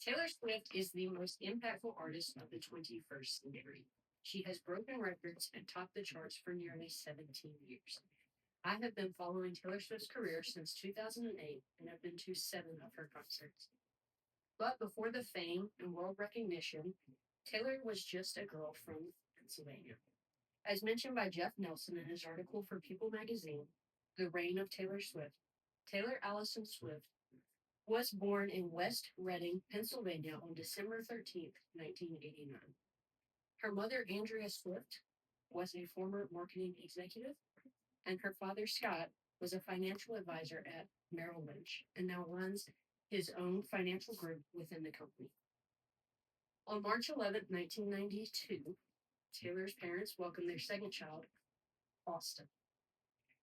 Taylor Swift is the most impactful artist of the 21st century. She has broken records and topped the charts for nearly 17 years. I have been following Taylor Swift's career since 2008 and have been to seven of her concerts. But before the fame and world recognition, Taylor was just a girl from Pennsylvania. As mentioned by Jeff Nelson in his article for People magazine, The Reign of Taylor Swift, Taylor Allison Swift was born in West Reading, Pennsylvania on December 13th, 1989. Her mother, Andrea Swift, was a former marketing executive, and her father, Scott, was a financial advisor at Merrill Lynch and now runs his own financial group within the company. On March 11th, 1992, Taylor's parents welcomed their second child, Austin.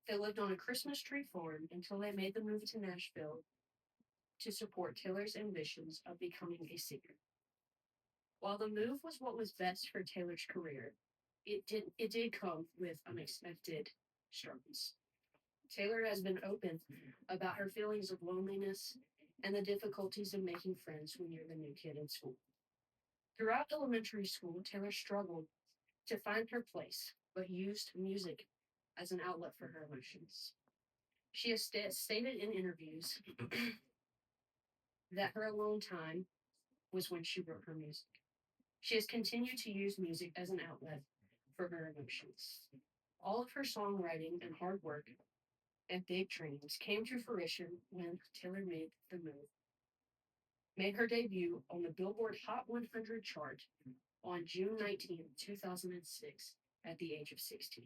They lived on a Christmas tree farm until they made the move to Nashville to support Taylor's ambitions of becoming a singer. While the move was what was best for Taylor's career, it did come with unexpected struggles. Taylor has been open about her feelings of loneliness and the difficulties of making friends when you're the new kid in school. Throughout elementary school, Taylor struggled to find her place, but used music as an outlet for her emotions. She has stated in interviews that her alone time was when she wrote her music. She has continued to use music as an outlet for her emotions. All of her songwriting and hard work and big dreams came to fruition when Taylor made her debut on the Billboard Hot 100 chart on June 19th, 2006, at the age of 16.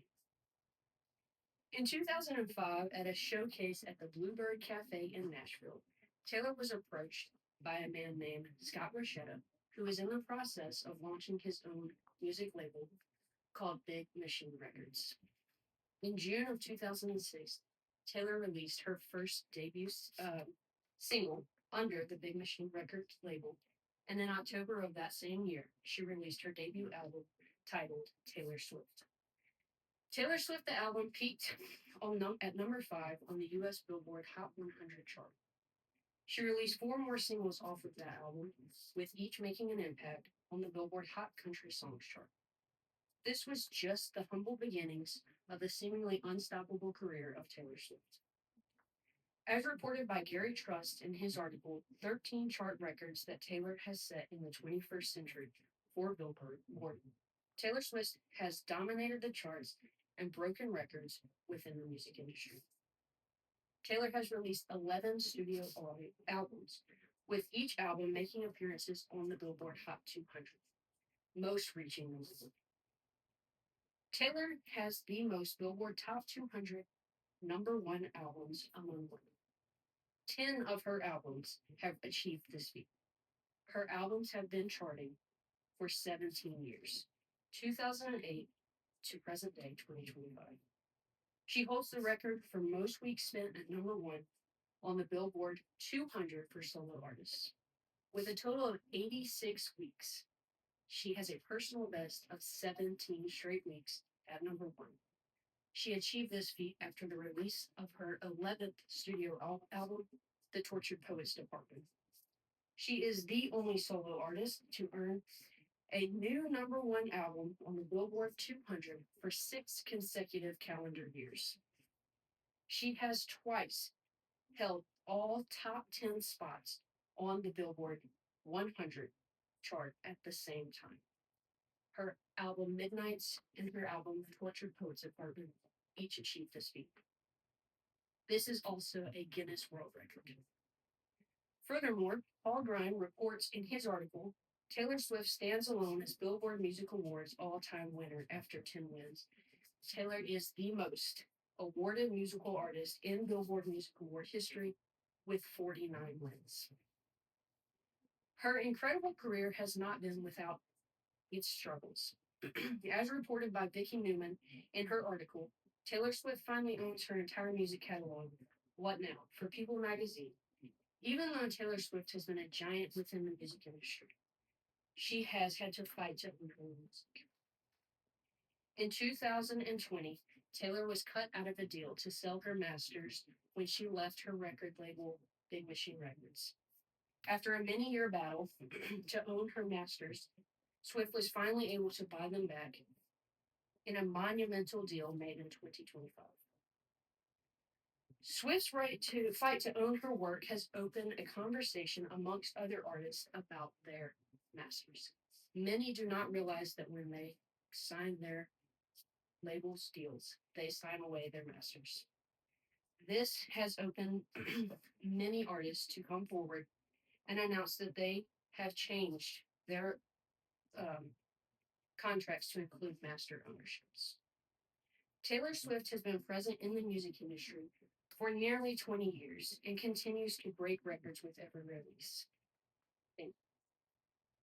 In 2005, at a showcase at the Bluebird Cafe in Nashville, Taylor was approached by a man named Scott Rochetta, who was in the process of launching his own music label called Big Machine Records. In June of 2006, Taylor released her first debut single under the Big Machine Records label, and in October of that same year, she released her debut album titled Taylor Swift. Taylor Swift, the album, peaked at number 5 on the U.S. Billboard Hot 100 chart. She released 4 more singles off of that album, with each making an impact on the Billboard Hot Country Songs chart. This was just the humble beginnings of the seemingly unstoppable career of Taylor Swift. As reported by Gary Trust in his article, 13 chart records that Taylor has set in the 21st century for Billboard, Taylor Swift has dominated the charts and broken records within the music industry. Taylor has released 11 studio albums, with each album making appearances on the Billboard Hot 200, most reaching number 1. Taylor has the most Billboard Top 200 number 1 albums among women. 10 of her albums have achieved this feat. Her albums have been charting for 17 years, 2008 to present day 2025. She holds the record for most weeks spent at number 1 on the Billboard 200 for solo artists. With a total of 86 weeks, she has a personal best of 17 straight weeks at number 1. She achieved this feat after the release of her 11th studio album, The Tortured Poets Department. She is the only solo artist to earn a new number 1 album on the Billboard 200 for 6 consecutive calendar years. She has twice held all top 10 spots on the Billboard 100 chart at the same time. Her album Midnights and her album Tortured Poets Department each achieved this feat. This is also a Guinness World Record. Furthermore, Paul Grime reports in his article, Taylor Swift stands alone as Billboard Music Awards all-time winner after 10 wins. Taylor is the most awarded musical artist in Billboard Music Award history with 49 wins. Her incredible career has not been without its struggles. As reported by Vicki Newman in her article, Taylor Swift finally owns her entire music catalog, What Now, for People magazine. Even though Taylor Swift has been a giant within the music industry, she has had to fight to own her music. In 2020, Taylor was cut out of a deal to sell her masters when she left her record label, Big Machine Records. After a many-year battle to own her masters, Swift was finally able to buy them back in a monumental deal made in 2025. Swift's right to fight to own her work has opened a conversation amongst other artists about their masters. Many do not realize that when they sign their labels deals, they sign away their masters. This has opened many artists to come forward and announce that they have changed their um, contracts to include master ownerships. Taylor Swift has been present in the music industry for nearly 20 years and continues to break records with every release.